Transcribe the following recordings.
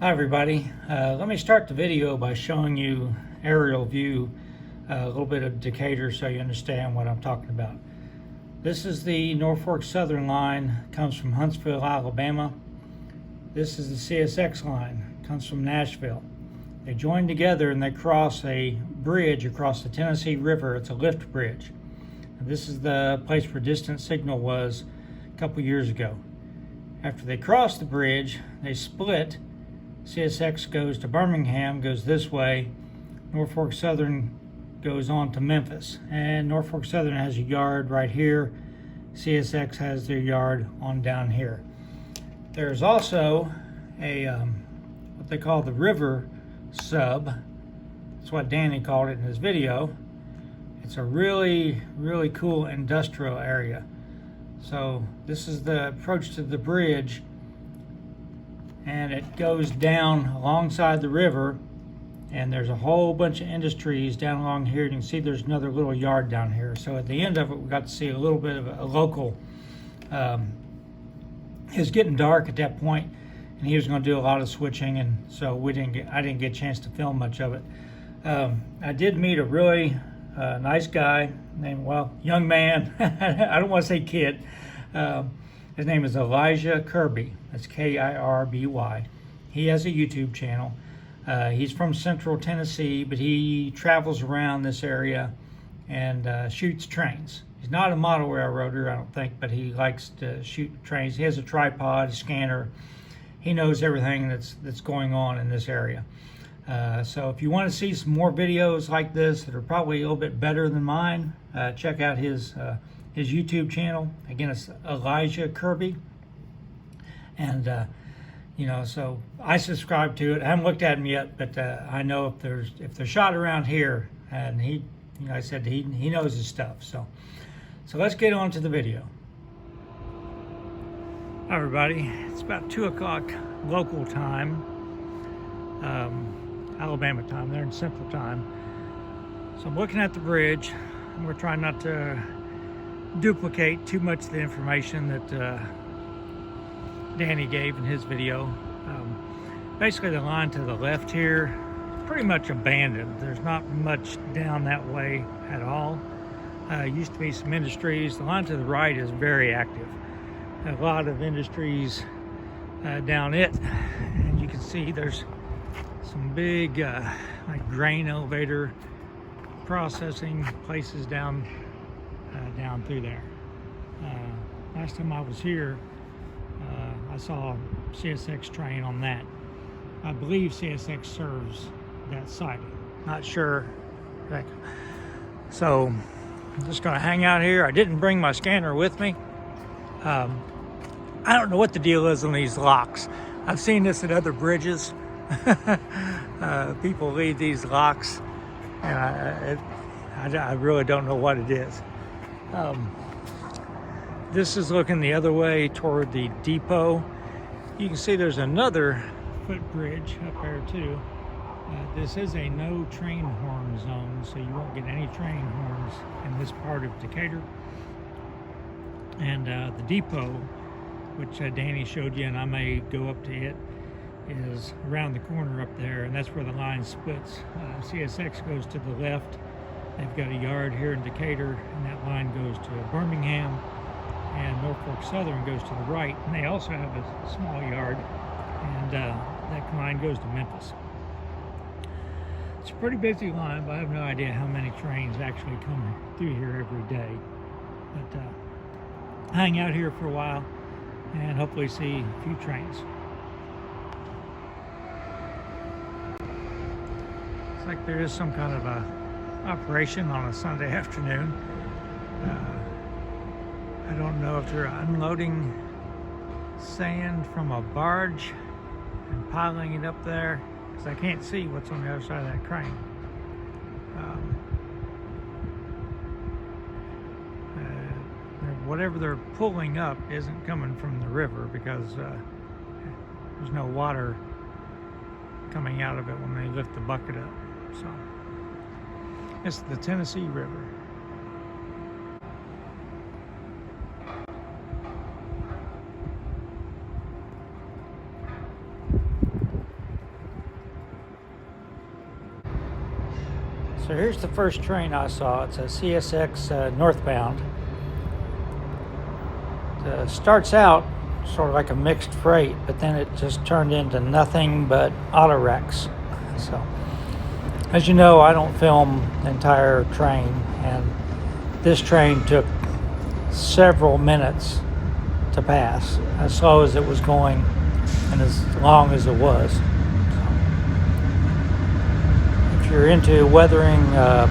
Hi everybody. Let me start the video by showing you aerial view, a little bit of Decatur so you understand what I'm talking about. This is the Norfolk Southern line, comes from Huntsville, Alabama. This is the CSX line, comes from Nashville. They join together and they cross a bridge across the Tennessee River. It's a lift bridge. And this is the place where distant signal was a couple years ago. After they cross the bridge, they split. CSX goes to Birmingham, goes this way. Norfolk Southern goes on to Memphis. And Norfolk Southern has a yard right here. CSX has their yard on down here. There's also a what they call the river sub. That's what Danny called it in his video. It's a really cool industrial area. So this is the approach to the bridge, and it goes down alongside the river, and there's a whole bunch of industries down along here. You can see there's another little yard down here. So at the end of it, we got to see a little bit of a local. It was getting dark at that point, and he was going to do a lot of switching, and so I didn't get a chance to film much of it. I did meet a really nice guy named, well, young man. I don't want to say kid. His name is Elijah Kirby. That's Kirby. He has a YouTube channel. He's from Central Tennessee, but he travels around this area and shoots trains. He's not a model railroader, I don't think, but he likes to shoot trains. He has a tripod, a scanner. He knows everything that's going on in this area. So if you want to see some more videos like this that are probably a little bit better than mine, check out his YouTube channel. Again, it's Elijah Kirby. And, so I subscribe to it. I haven't looked at him yet, but I know if they're shot around here, and he, I said he knows his stuff. So let's get on to the video. Hi everybody, it's about 2 o'clock local time, Alabama time. They're in Central time. So I'm looking at the bridge, and we're trying not to duplicate too much of the information that Danny gave in his video. Basically the line to the left here is pretty much abandoned. There's not much down that way at all. Used to be some industries. The line to the right is very active. A lot of industries down it, and you can see there's some big like grain elevator processing places down through there. Last time I was here, I saw a CSX train on that. I believe CSX serves that site. Not sure. So I'm just gonna hang out here. I didn't bring my scanner with me. I don't know what the deal is on these locks. I've seen this at other bridges. People leave these locks, and I really don't know what it is. This is looking the other way toward the depot. You can see there's another footbridge up there too. This is a no train horn zone, so you won't get any train horns in this part of Decatur. And the depot, which Danny showed you, and I may go up to it, is around the corner up there, and that's where the line splits. CSX goes to the left. They've got a yard here in Decatur, and that line goes to Birmingham, and Norfolk Southern goes to the right, and they also have a small yard, and that line goes to Memphis. It's a pretty busy line, but I have no idea how many trains actually come through here every day. But hang out here for a while and hopefully see a few trains. Looks like there is some kind of a operation on a Sunday afternoon. I don't know if they're unloading sand from a barge and piling it up there, because I can't see what's on the other side of that crane. Whatever they're pulling up isn't coming from the river, because there's no water coming out of it when they lift the bucket up. So it's the Tennessee River. So here's the first train I saw. It's a CSX northbound. It starts out sort of like a mixed freight, but then it just turned into nothing but auto wrecks. So, as you know, I don't film the entire train, and this train took several minutes to pass, as slow as it was going and as long as it was. If you're into weathering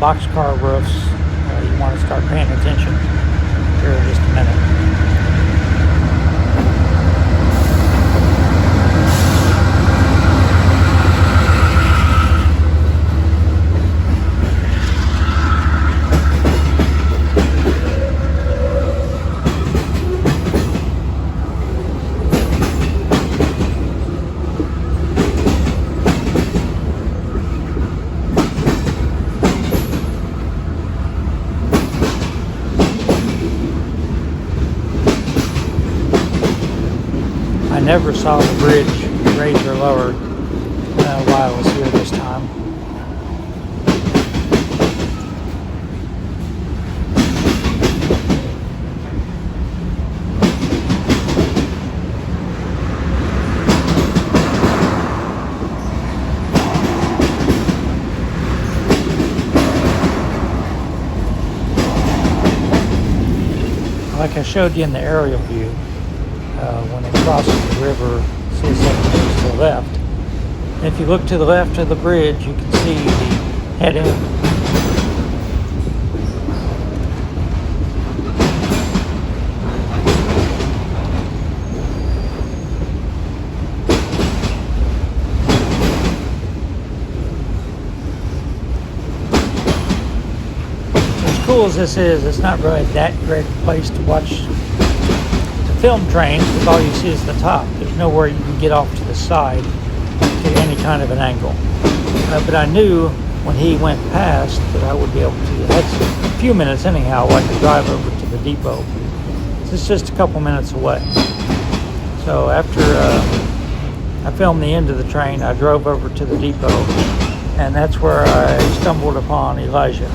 boxcar roofs, you want to start paying attention here in just a minute. I never saw the bridge raised or lowered while I was here this time. Like I showed you in the aerial view, when it crosses the river, CSX goes to the left. And if you look to the left of the bridge, you can see the head end. As cool as this is, it's not really that great a place to watch film trains, because all you see is the top. There's nowhere you can get off to the side to get any kind of an angle. But I knew when he went past that I would be able to. That's a few minutes anyhow, I could drive over to the depot. It's just a couple minutes away. So after I filmed the end of the train, I drove over to the depot, and that's where I stumbled upon Elijah.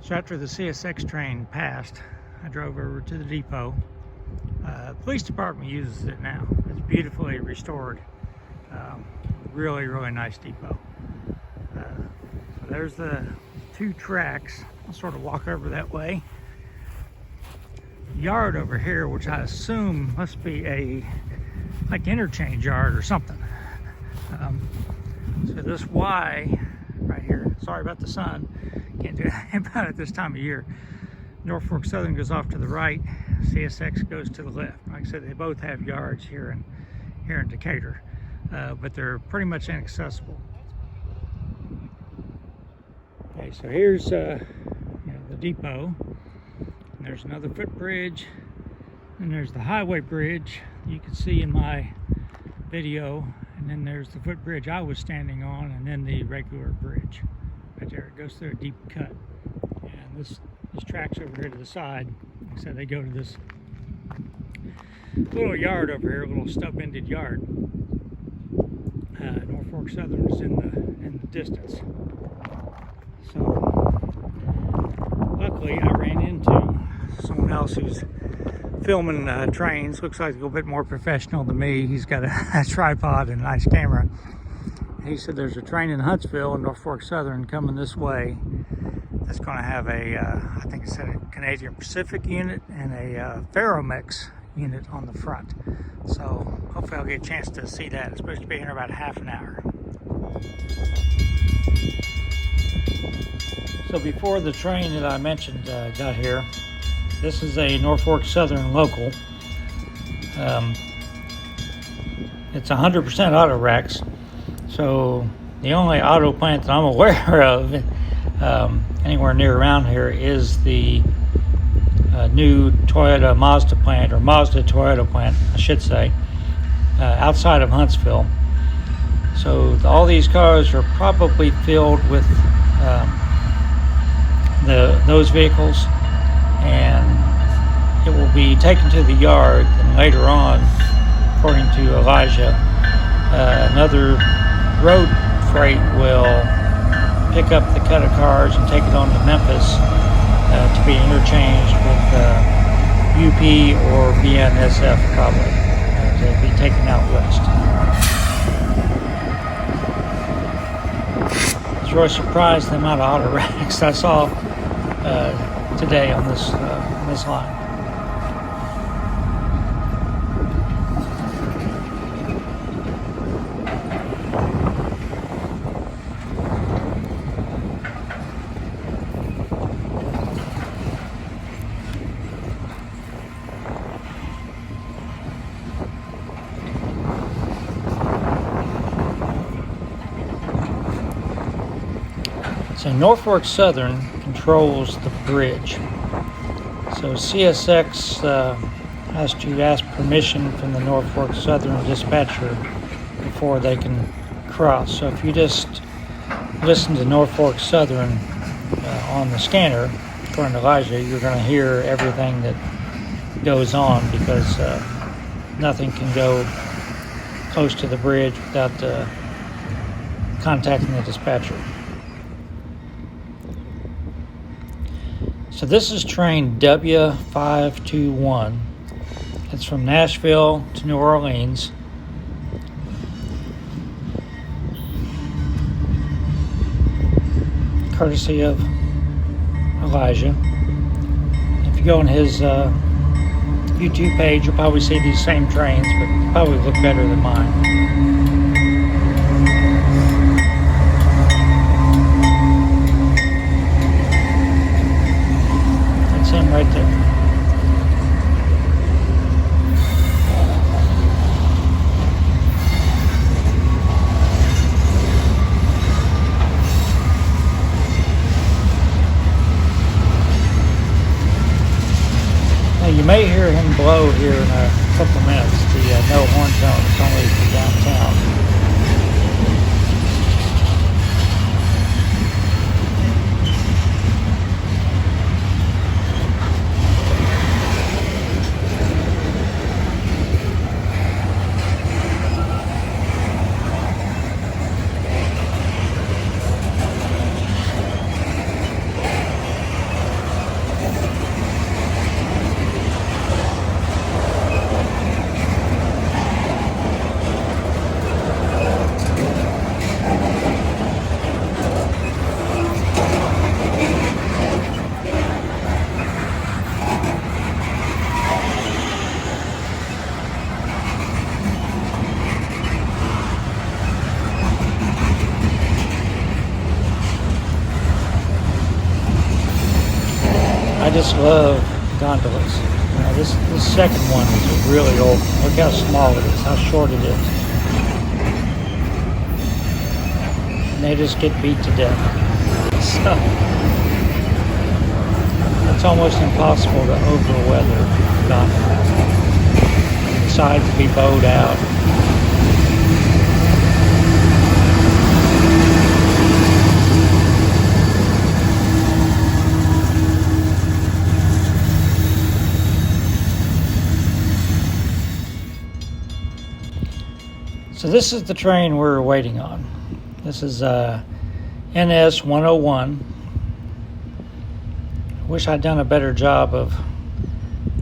So after the CSX train passed, I drove over to the depot. The police department uses it now. It's beautifully restored. Really, really nice depot. So there's the two tracks. I'll sort of walk over that way. Yard over here, which I assume must be a like interchange yard or something. So this Y right here, sorry about the sun, can't do anything about it this time of year. Norfolk Southern goes off to the right, CSX goes to the left. Like I said, they both have yards here in Decatur, but they're pretty much inaccessible. Okay, so here's the depot. And there's another footbridge, and there's the highway bridge you can see in my video, and then there's the footbridge I was standing on, and then the regular bridge right there. It goes through a deep cut, and these tracks over here to the side, like I said, they go to this little yard over here, a little stub-ended yard. Norfolk Southern is in the distance. So luckily I ran into someone else who's filming trains. Looks like a little bit more professional than me. He's got a tripod and a nice camera. He said there's a train in Huntsville in Norfolk Southern coming this way that's going to have a, I think it said a Canadian Pacific unit and a Ferromix unit on the front. So hopefully I'll get a chance to see that. It's supposed to be here in about half an hour. So before the train that I mentioned got here, this is a Norfolk Southern local. It's 100% auto racks. So the only auto plant that I'm aware of anywhere near around here is the new Toyota Mazda plant, or Mazda Toyota plant, I should say, outside of Huntsville. So all these cars are probably filled with those vehicles, and it will be taken to the yard, and later on, according to Elijah, another road freight will pick up the cut of cars and take it on to Memphis to be interchanged with UP or BNSF probably to be taken out west. I was really surprised the amount of auto racks I saw today on this line. So Norfolk Southern controls the bridge. So CSX has to ask permission from the Norfolk Southern dispatcher before they can cross. So if you just listen to Norfolk Southern on the scanner, according to Elijah, you're going to hear everything that goes on, because nothing can go close to the bridge without contacting the dispatcher. So this is train W521. It's from Nashville to New Orleans. Courtesy of Elijah. If you go on his YouTube page, you'll probably see these same trains, but they probably look better than mine. Right there. Now you may hear him blow here in a couple minutes. The no horn tone is only for downtown. I just love gondolas. You know, this second one is really old. Look how small it is, how short it is. And they just get beat to death. So it's almost impossible to over-weather gondolas. The sides to be bowed out. So this is the train we're waiting on. This is NS 101. Wish I'd done a better job of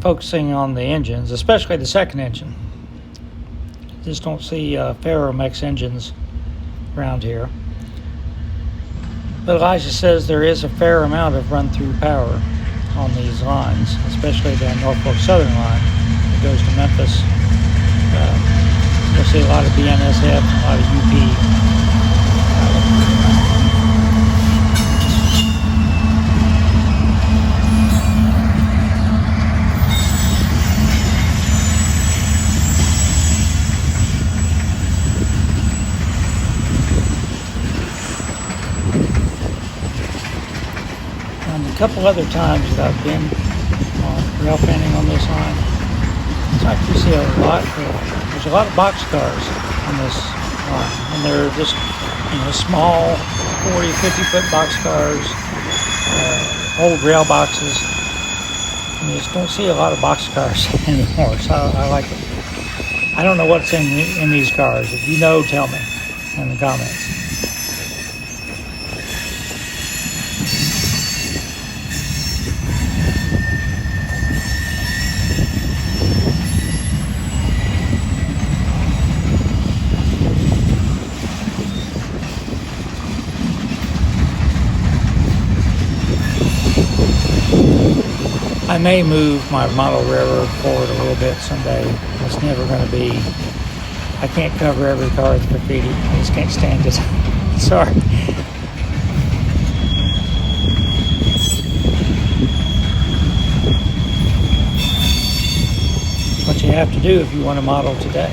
focusing on the engines, especially the second engine. Just don't see Ferromex engines around here. But Elijah says there is a fair amount of run-through power on these lines, especially the Norfolk Southern line that goes to Memphis. You'll see a lot of BNSF, a lot of UP. A couple other times that I've been on railfanning on this line, it's like you see there's a lot of boxcars on this line, and they're just small 40, 50-foot boxcars, old rail boxes. And you just don't see a lot of boxcars anymore, so I like it. I don't know what's in these cars. If you know, tell me in the comments. I may move my model railroad forward a little bit someday. It's never going to be, I can't cover every car with graffiti. I just can't stand it. Sorry. It's what you have to do if you want to model today.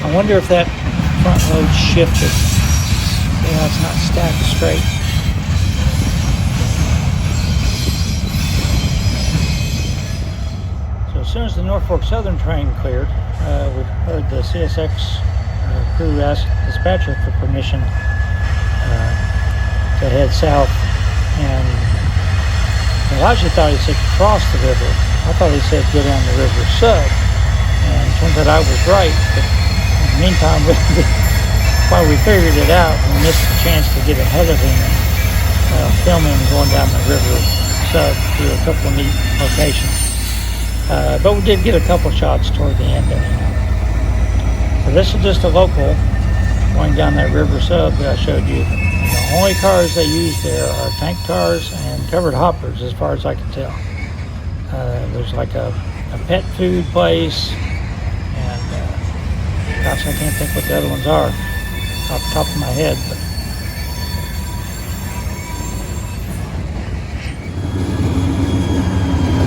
I wonder if that front load shifted. See how it's not stacked straight. So as soon as the Norfolk Southern train cleared, we heard the CSX crew ask dispatcher for permission to head south, and Elijah thought he said cross the river. I thought he said go down the river sub, and it turns out I was right, but in the meantime, while we figured it out, we missed the chance to get ahead of him and film him going down the river sub to a couple of neat locations. But we did get a couple shots toward the end anyhow. So this is just a local going down that river sub that I showed you. The only cars they use there are tank cars and covered hoppers, as far as I can tell. There's like a pet food place, and gosh, I can't think what the other ones are off the top of my head. But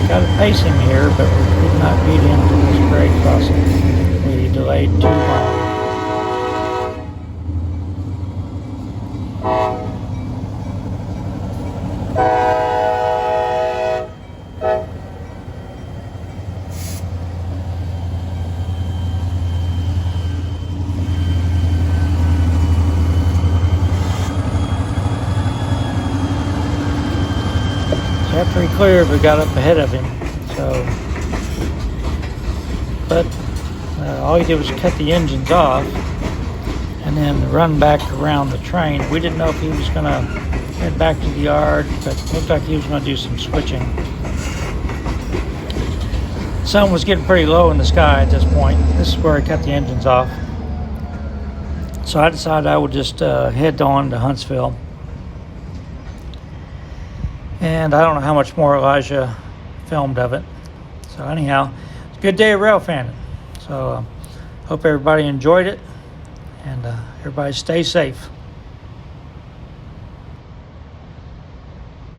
we got to pace him here, but we could not beat him to this grade crossing. We delayed too long. After he cleared, we got up ahead of him. But all he did was cut the engines off and then run back around the train. We didn't know if he was going to head back to the yard, but it looked like he was going to do some switching. The sun was getting pretty low in the sky at this point. This is where he cut the engines off. So I decided I would just head on to Huntsville. And I don't know how much more Elijah filmed of it. So anyhow, it's a good day of railfanning. So hope everybody enjoyed it, and everybody stay safe.